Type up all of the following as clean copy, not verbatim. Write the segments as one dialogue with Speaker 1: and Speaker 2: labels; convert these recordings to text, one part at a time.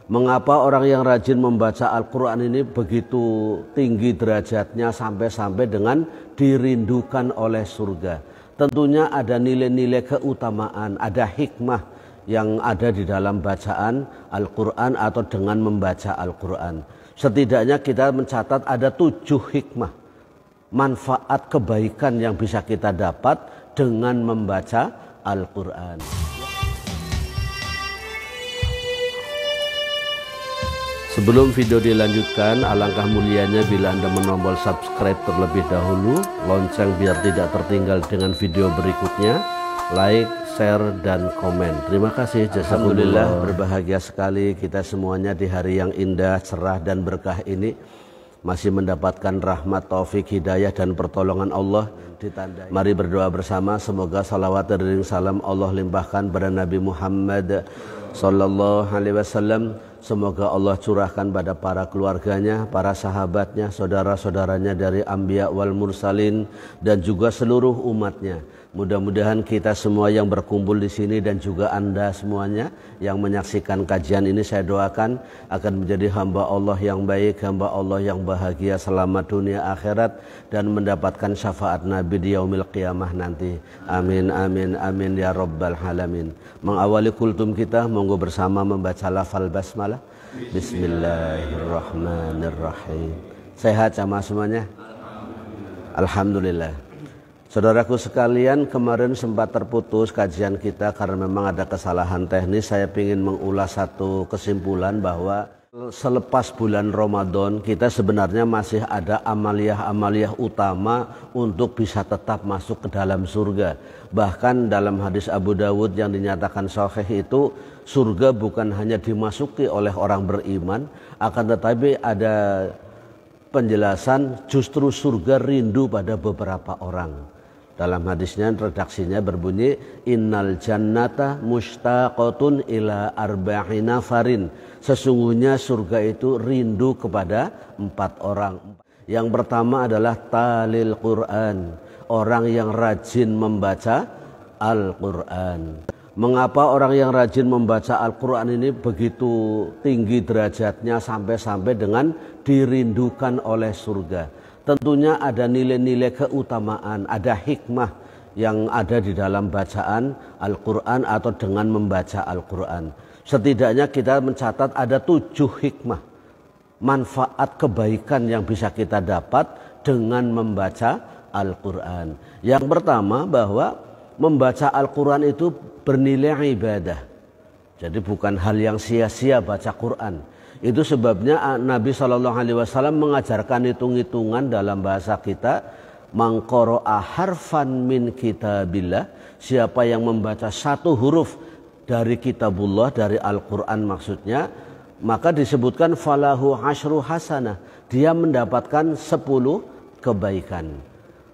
Speaker 1: Mengapa orang yang rajin membaca Al-Quran ini begitu tinggi derajatnya sampai-sampai dengan dirindukan oleh surga? Tentunya ada nilai-nilai keutamaan, ada hikmah yang ada di dalam bacaan Al-Quran atau dengan membaca Al-Quran. Setidaknya kita mencatat ada 7 hikmah, manfaat kebaikan yang bisa kita dapat dengan membaca Al-Quran. Sebelum video dilanjutkan, alangkah mulianya bila Anda menombol subscribe terlebih dahulu, lonceng biar tidak tertinggal dengan video berikutnya, like, share, dan komen. Terima kasih. Alhamdulillah, berbahagia sekali kita semuanya di hari yang indah, cerah, dan berkah ini masih mendapatkan rahmat, taufik, hidayah, dan pertolongan Allah ditandai. Mari berdoa bersama, semoga salawat dan salam Allah limpahkan pada Nabi Muhammad Sallallahu Alaihi Wasallam. Semoga Allah curahkan pada para keluarganya, para sahabatnya, saudara-saudaranya dari Anbiya wal Mursalin, dan juga seluruh umatnya. Mudah-mudahan kita semua yang berkumpul di sini dan juga Anda semuanya yang menyaksikan kajian ini, saya doakan akan menjadi hamba Allah yang baik, hamba Allah yang bahagia selamat dunia akhirat, dan mendapatkan syafaat Nabi di yaumil qiyamah nanti. Amin, amin, amin ya rabbal alamin. Mengawali kultum kita, monggo bersama membaca lafal basmalah. Bismillahirrahmanirrahim. Sehat sama semuanya? Alhamdulillah. Saudaraku sekalian, kemarin sempat terputus kajian kita karena memang ada kesalahan teknis. Saya ingin mengulas satu kesimpulan bahwa selepas bulan Ramadan kita sebenarnya masih ada amaliyah-amaliyah utama untuk bisa tetap masuk ke dalam surga. Bahkan dalam hadis Abu Dawud yang dinyatakan sahih itu, surga bukan hanya dimasuki oleh orang beriman, akan tetapi ada penjelasan justru surga rindu pada beberapa orang. Dalam hadisnya, redaksinya berbunyi, innal jannata mushtaqatun ila arba'ina farin. Sesungguhnya surga itu rindu kepada 4 orang. Yang pertama adalah talil Quran, orang yang rajin membaca Al-Quran. Mengapa orang yang rajin membaca Al-Quran ini begitu tinggi derajatnya sampai-sampai dengan dirindukan oleh surga? Tentunya ada nilai-nilai keutamaan, ada hikmah yang ada di dalam bacaan Al-Quran atau dengan membaca Al-Quran. Setidaknya kita mencatat ada 7 hikmah, manfaat kebaikan yang bisa kita dapat dengan membaca Al-Quran. Yang pertama, bahwa membaca Al-Quran itu bernilai ibadah. Jadi bukan hal yang sia-sia baca Quran. Itu sebabnya Nabi SAW mengajarkan hitung-hitungan dalam bahasa kita. Mangqara'a harfan min kitabillah, siapa yang membaca 1 huruf dari kitabullah, dari Al-Quran maksudnya, maka disebutkan falahu asyru hasanah, dia mendapatkan 10 kebaikan.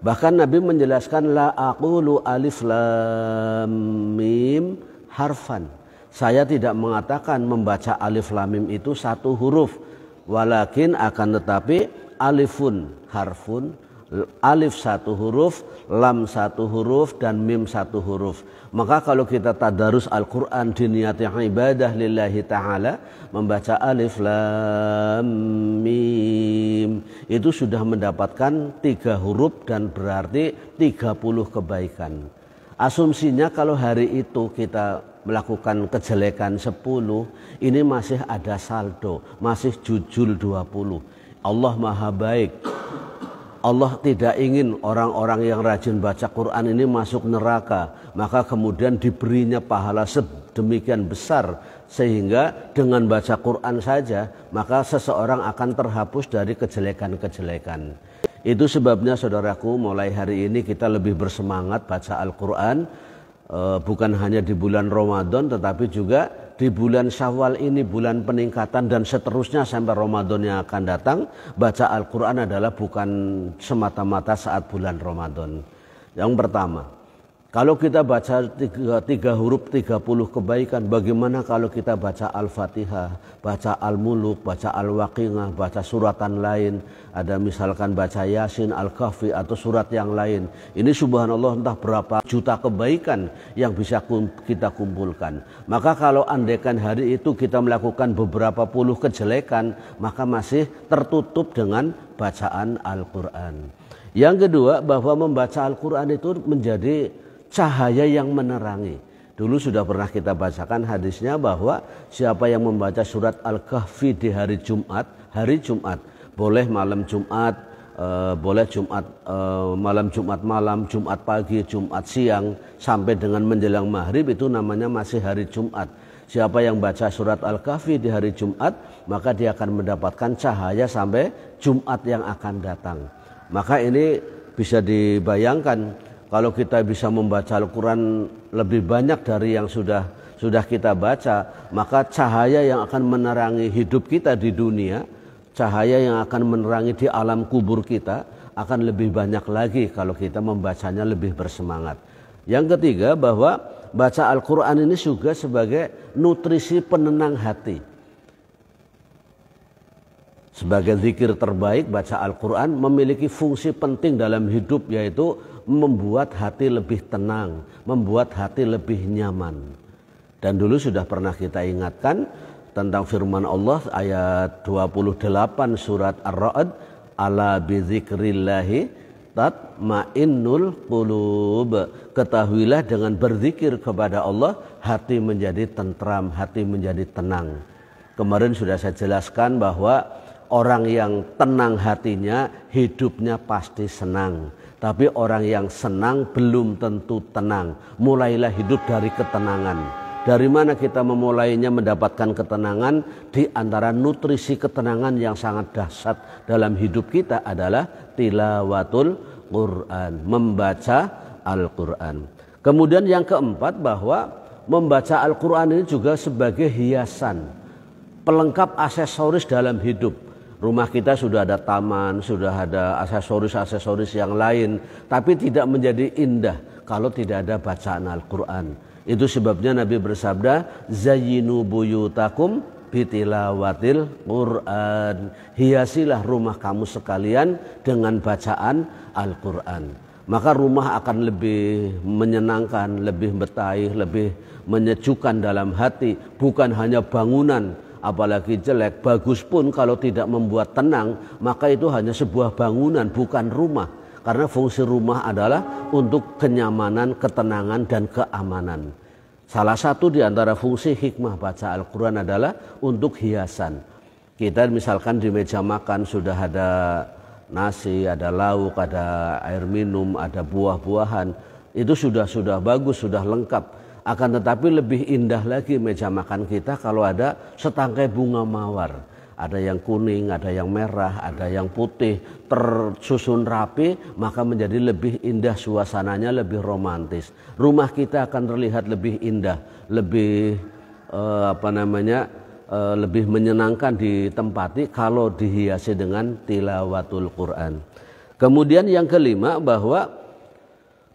Speaker 1: Bahkan Nabi menjelaskan la aqulu alif lam mim harfan, saya tidak mengatakan membaca alif lam mim itu 1 huruf, walakin akan tetapi alifun harfun, alif 1 huruf, lam 1 huruf, dan mim 1 huruf. Maka kalau kita tadarus Al-Quran diniati ibadah lillahi ta'ala, membaca alif lam mim itu sudah mendapatkan 3 huruf dan berarti 30 kebaikan. Asumsinya kalau hari itu kita melakukan kejelekan 10, ini masih ada saldo, masih jujul 20. Allah maha baik. Allah tidak ingin orang-orang yang rajin baca Quran ini masuk neraka, maka kemudian diberinya pahala sedemikian besar sehingga dengan baca Quran saja maka seseorang akan terhapus dari kejelekan-kejelekan. Itu sebabnya saudaraku, mulai hari ini kita lebih bersemangat baca Al-Quran, bukan hanya di bulan Ramadan tetapi juga di bulan Syawal ini, bulan peningkatan, dan seterusnya sampai Ramadan yang akan datang. Baca Al-Quran adalah bukan semata-mata saat bulan Ramadan. Yang pertama. Kalau kita baca tiga huruf 30 kebaikan, bagaimana kalau kita baca Al-Fatihah, baca Al-Muluk, baca Al-Waqiah, baca suratan lain, ada misalkan baca Yasin, Al-Kahfi atau surat yang lain. Ini subhanallah entah berapa juta kebaikan yang bisa kita kumpulkan. Maka kalau andaikan hari itu kita melakukan beberapa puluh kejelekan, maka masih tertutup dengan bacaan Al-Quran. Yang kedua, bahwa membaca Al-Quran itu menjadi cahaya yang menerangi. Dulu sudah pernah kita bacakan hadisnya bahwa siapa yang membaca surat Al-Kahfi di hari Jumat, boleh malam Jumat, boleh Jumat malam Jumat malam, Jumat pagi, Jumat siang, sampai dengan menjelang maghrib, itu namanya masih hari Jumat. Siapa yang baca surat Al-Kahfi di hari Jumat, maka dia akan mendapatkan cahaya sampai Jumat yang akan datang. Maka ini bisa dibayangkan, kalau kita bisa membaca Al-Quran lebih banyak dari yang sudah kita baca, maka cahaya yang akan menerangi hidup kita di dunia, cahaya yang akan menerangi di alam kubur kita, akan lebih banyak lagi kalau kita membacanya lebih bersemangat. Yang ketiga, bahwa baca Al-Quran ini juga sebagai nutrisi penenang hati. Sebagai zikir terbaik, baca Al-Quran memiliki fungsi penting dalam hidup, yaitu membuat hati lebih tenang, membuat hati lebih nyaman. Dan dulu sudah pernah kita ingatkan tentang firman Allah ayat 28 surat Ar-Ra'd, ala bizikrillahi tatmainnul qulub. Ketahuilah dengan berzikir kepada Allah, hati menjadi tentram, hati menjadi tenang. Kemarin sudah saya jelaskan bahwa orang yang tenang hatinya, hidupnya pasti senang. Tapi orang yang senang belum tentu tenang. Mulailah hidup dari ketenangan. Dari mana kita memulainya mendapatkan ketenangan? Di antara nutrisi ketenangan yang sangat dahsyat dalam hidup kita adalah tilawatul Quran, membaca Al-Quran. Kemudian yang keempat, bahwa membaca Al-Quran ini juga sebagai hiasan, pelengkap aksesoris dalam hidup. Rumah kita sudah ada taman, sudah ada aksesoris-aksesoris yang lain, tapi tidak menjadi indah kalau tidak ada bacaan Al-Quran. Itu sebabnya Nabi bersabda, zayyinu buyutakum bitilawatil Quran. Hiasilah rumah kamu sekalian dengan bacaan Al-Quran. Maka rumah akan lebih menyenangkan, lebih betah, lebih menyejukkan dalam hati. Bukan hanya bangunan, apalagi jelek, bagus pun kalau tidak membuat tenang, maka itu hanya sebuah bangunan, bukan rumah. Karena fungsi rumah adalah untuk kenyamanan, ketenangan, dan keamanan. Salah satu di antara fungsi hikmah baca Al-Quran adalah untuk hiasan. Kita misalkan di meja makan sudah ada nasi, ada lauk, ada air minum, ada buah-buahan. Itu sudah bagus, sudah lengkap. Akan tetapi lebih indah lagi meja makan kita kalau ada setangkai bunga mawar. Ada yang kuning, ada yang merah, ada yang putih, tersusun rapi, maka menjadi lebih indah suasananya, lebih romantis. Rumah kita akan terlihat lebih indah, lebih lebih menyenangkan ditempati kalau dihiasi dengan tilawatul Quran. Kemudian yang kelima, bahwa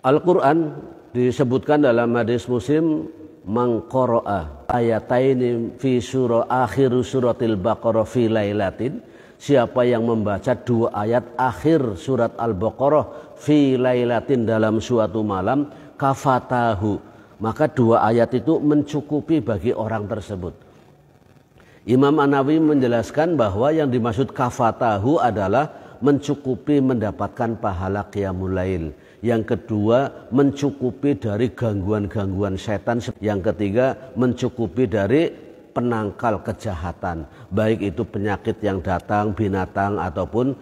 Speaker 1: Al-Quran disebutkan dalam hadis Muslim, mangqara'a ayataini fi surah akhir suratil Baqarah fi lailatin. Siapa yang membaca 2 ayat akhir surat Al-Baqarah fi lailatin dalam suatu malam, kafatahu, maka 2 ayat itu mencukupi bagi orang tersebut. Imam An-Nawawi menjelaskan bahwa yang dimaksud kafatahu adalah mencukupi mendapatkan pahala qiyamul lail. Yang kedua, mencukupi dari gangguan-gangguan setan. Yang ketiga, mencukupi dari penangkal kejahatan, baik itu penyakit yang datang, binatang, ataupun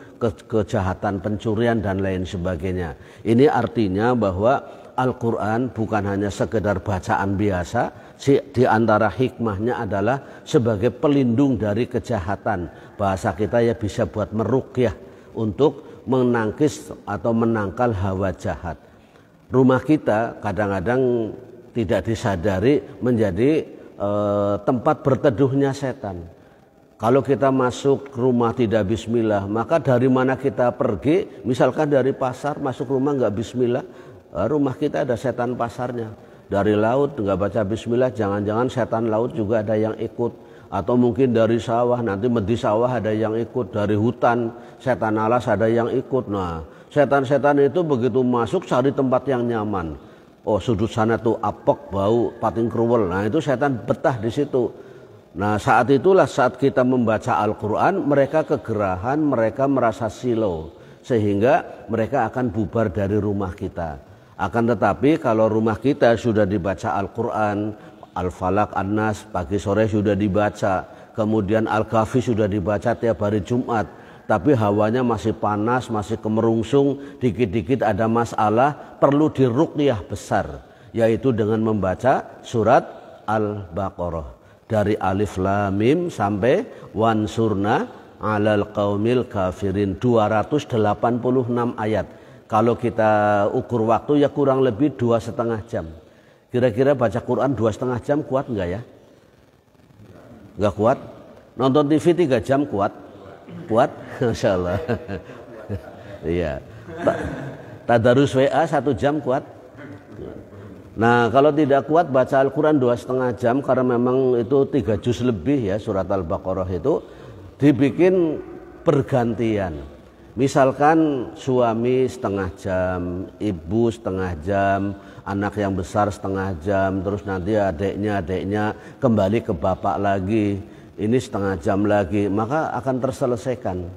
Speaker 1: kejahatan pencurian dan lain sebagainya. Ini artinya bahwa Al-Quran bukan hanya sekedar bacaan biasa, di antara hikmahnya adalah sebagai pelindung dari kejahatan. Bahasa kita ya bisa buat meruqyah, untuk menangkis atau menangkal hawa jahat. Rumah kita kadang-kadang tidak disadari menjadi tempat berteduhnya setan. Kalau kita masuk rumah tidak bismillah, maka dari mana kita pergi, misalkan dari pasar masuk rumah nggak bismillah, rumah kita ada setan pasarnya. Dari laut nggak baca bismillah, jangan-jangan setan laut juga ada yang ikut. Atau mungkin dari sawah, nanti di sawah ada yang ikut. Dari hutan, setan alas ada yang ikut. Nah, setan-setan itu begitu masuk cari tempat yang nyaman. Oh, sudut sana tuh apok, bau, pating keruwel. Nah, itu setan betah di situ. Nah, saat itulah saat kita membaca Al-Quran, mereka kegerahan, mereka merasa silau. Sehingga mereka akan bubar dari rumah kita. Akan tetapi kalau rumah kita sudah dibaca Al-Quran, Al-Falaq, An-Nas, pagi sore sudah dibaca, kemudian Al-Kahfi sudah dibaca tiap hari Jumat, tapi hawanya masih panas, masih kemerungsung, dikit-dikit ada masalah, perlu diruqyah besar, yaitu dengan membaca surat Al-Baqarah. Dari Alif Lam Mim sampai Wansurna 'alal qaumil kafirin, 286 ayat. Kalau kita ukur waktu ya kurang lebih 2,5 jam. Kira-kira baca Quran 2,5 jam kuat enggak ya? Enggak kuat? Nonton TV 3 jam kuat? Kuat? Masya Allah. Iya. Tadarus WA 1 jam kuat? Nah, kalau tidak kuat baca Al-Quran 2,5 jam, karena memang itu 3 juz lebih ya surat Al-Baqarah itu, dibikin bergantian. Misalkan suami 1/2 jam, ibu 1/2 jam, anak yang besar 1/2 jam, terus nanti adiknya kembali ke bapak lagi, ini 1/2 jam lagi, maka akan terselesaikan.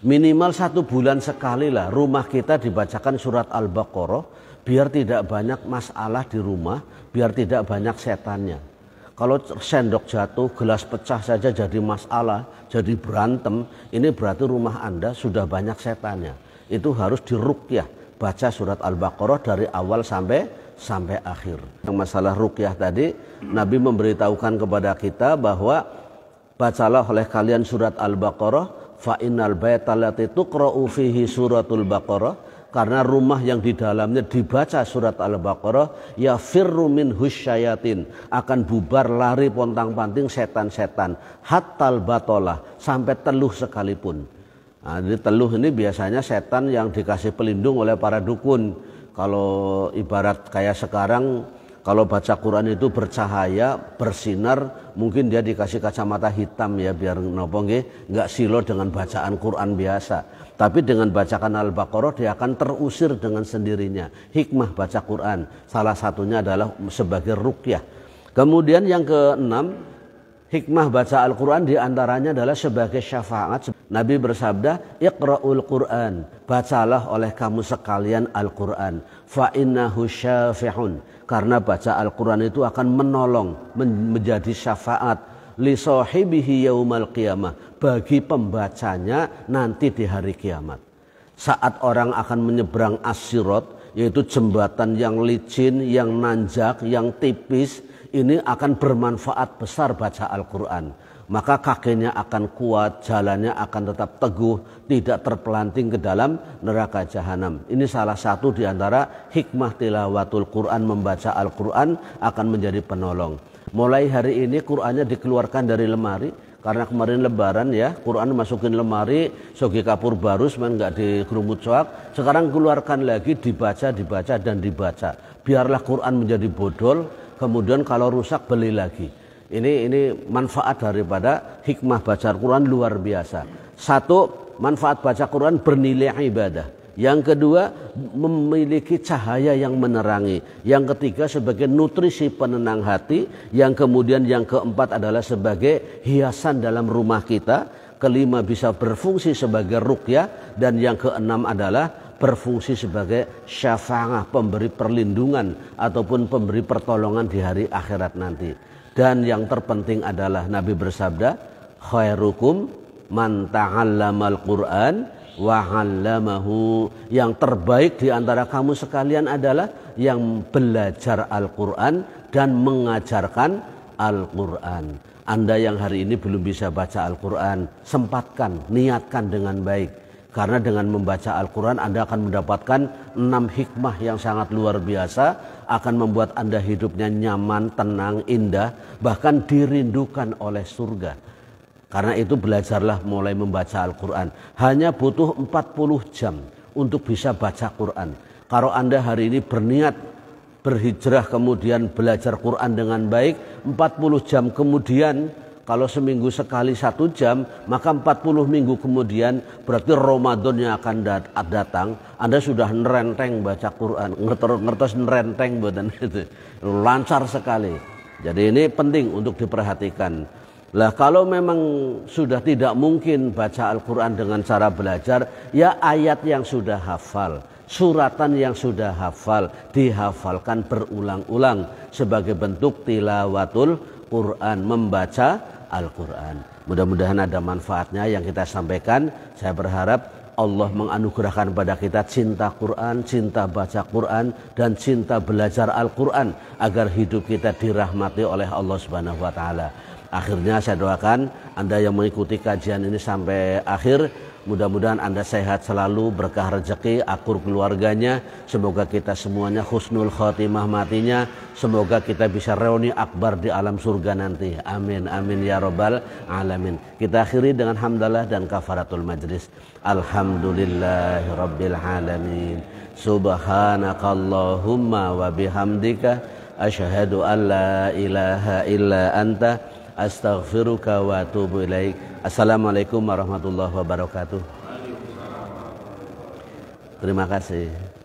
Speaker 1: Minimal 1 bulan sekali lah rumah kita dibacakan surat Al-Baqarah, biar tidak banyak masalah di rumah, biar tidak banyak setannya. Kalau sendok jatuh, gelas pecah saja jadi masalah, jadi berantem, ini berarti rumah Anda sudah banyak setannya. Itu harus diruqyah, baca surat Al-Baqarah dari awal sampai akhir. Yang masalah ruqyah tadi, Nabi memberitahukan kepada kita bahwa bacalah oleh kalian surat Al-Baqarah, fa innal baita allati tuqra'u fihi suratul Baqarah, karena rumah yang di dalamnya dibaca surat Al-Baqarah, ya firru min husyayatin, akan bubar lari pontang-panting setan-setan, hattal batolah, sampai teluh sekalipun. Nah, jadi teluh ini biasanya setan yang dikasih pelindung oleh para dukun. Kalau ibarat kayak sekarang, kalau baca Quran itu bercahaya, bersinar, mungkin dia dikasih kacamata hitam ya, biar nopo nggih, enggak silo dengan bacaan Quran biasa. Tapi dengan bacakan Al-Baqarah dia akan terusir dengan sendirinya. Hikmah baca Quran salah satunya adalah sebagai ruqyah. Kemudian yang keenam, hikmah baca Al-Quran diantaranya adalah sebagai syafaat. Nabi bersabda, Iqra'ul Quran, bacalah oleh kamu sekalian Al-Quran, fa innahu syafi'un, karena baca Al-Quran itu akan menolong, menjadi syafaat li sahibihi yaumal qiyamah, bagi pembacanya nanti di hari kiamat. Saat orang akan menyeberang as-sirat, yaitu jembatan yang licin, yang nanjak, yang tipis, ini akan bermanfaat besar baca Al-Quran. Maka kakinya akan kuat, jalannya akan tetap teguh, tidak terpelanting ke dalam neraka jahanam. Ini salah satu di antara hikmah tilawatul Quran, membaca Al-Quran akan menjadi penolong. Mulai hari ini Qurannya dikeluarkan dari lemari, karena kemarin lebaran ya, Quran masukin lemari, sogi kapur baru, semen nggak digerumut coak. Sekarang keluarkan lagi, dibaca dan dibaca. Biarlah Quran menjadi bodol, kemudian kalau rusak beli lagi. Ini manfaat daripada hikmah baca Quran luar biasa. Satu, manfaat baca Quran bernilai ibadah. Yang kedua, memiliki cahaya yang menerangi. Yang ketiga, sebagai nutrisi penenang hati. Yang kemudian yang keempat adalah sebagai hiasan dalam rumah kita. Kelima, bisa berfungsi sebagai ruqyah. Dan yang keenam adalah berfungsi sebagai syafa'ah, pemberi perlindungan ataupun pemberi pertolongan di hari akhirat nanti. Dan yang terpenting adalah Nabi bersabda, khairukum man ta'allamal Qur'an wa 'allamahu, yang terbaik di antara kamu sekalian adalah yang belajar Al-Qur'an dan mengajarkan Al-Qur'an. Anda yang hari ini belum bisa baca Al-Qur'an, sempatkan, niatkan dengan baik. Karena dengan membaca Al-Quran Anda akan mendapatkan 6 hikmah yang sangat luar biasa, akan membuat Anda hidupnya nyaman, tenang, indah, bahkan dirindukan oleh surga. Karena itu belajarlah mulai membaca Al-Quran. Hanya butuh 40 jam untuk bisa baca Quran. Kalau Anda hari ini berniat berhijrah kemudian belajar Quran dengan baik, 40 jam kemudian, kalau seminggu sekali 1 jam, maka 40 minggu kemudian berarti Ramadannya akan datang. Anda sudah nerenteng baca Quran, ngertos nerenteng buatan itu, lancar sekali. Jadi ini penting untuk diperhatikan. Lah kalau memang sudah tidak mungkin baca Al-Quran dengan cara belajar, ya ayat yang sudah hafal, suratan yang sudah hafal, dihafalkan berulang-ulang sebagai bentuk tilawatul Quran, membaca Al-Quran. Mudah-mudahan ada manfaatnya yang kita sampaikan. Saya berharap Allah menganugerahkan pada kita cinta Quran, cinta baca Quran, dan cinta belajar Al-Quran agar hidup kita dirahmati oleh Allah Subhanahu wa Ta'ala. Akhirnya saya doakan Anda yang mengikuti kajian ini sampai akhir, mudah-mudahan Anda sehat selalu, berkah rezeki, akur keluarganya. Semoga kita semuanya husnul khotimah matinya. Semoga kita bisa reuni akbar di alam surga nanti. Amin, amin ya robbal alamin. Kita akhiri dengan hamdalah dan kafaratul majlis. Alhamdulillahi rabbil alamin. Subhanakallahumma wa bihamdika asyhadu an la ilaha illa anta astaghfiruka wa atubu ilaik. Assalamualaikum warahmatullahi wabarakatuh. Terima kasih.